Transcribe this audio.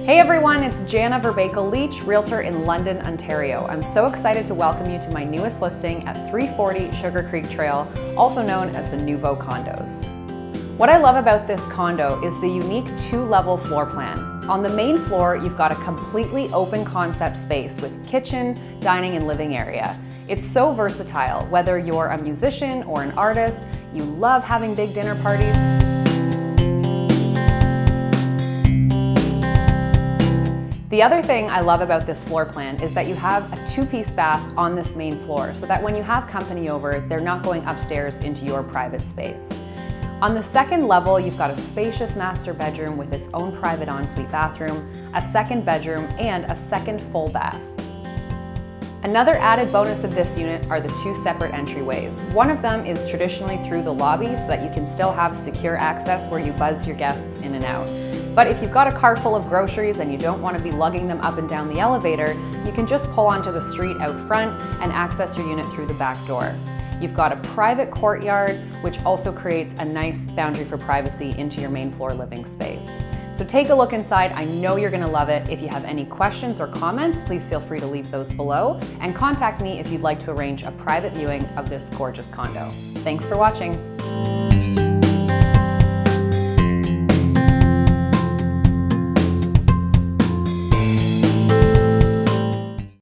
Hey everyone, it's Jana Verbakel Leach, realtor in London, Ontario. I'm so excited to welcome you to my newest listing at 340 Sugarcreek Trail, also known as the Nuvo Condos. What I love about this condo is the unique two-level floor plan. On the main floor, you've got a completely open concept space with kitchen, dining, and living area. It's so versatile, whether you're a musician or an artist, you love having big dinner parties. The other thing I love about this floor plan is that you have a two-piece bath on this main floor so that when you have company over, they're not going upstairs into your private space. On the second level, you've got a spacious master bedroom with its own private ensuite bathroom, a second bedroom, and a second full bath. Another added bonus of this unit are the two separate entryways. One of them is traditionally through the lobby so that you can still have secure access where you buzz your guests in and out. But if you've got a car full of groceries and you don't want to be lugging them up and down the elevator, you can just pull onto the street out front and access your unit through the back door. You've got a private courtyard, which also creates a nice boundary for privacy into your main floor living space. So take a look inside. I know you're going to love it. If you have any questions or comments, please feel free to leave those below and contact me if you'd like to arrange a private viewing of this gorgeous condo. Thanks for watching.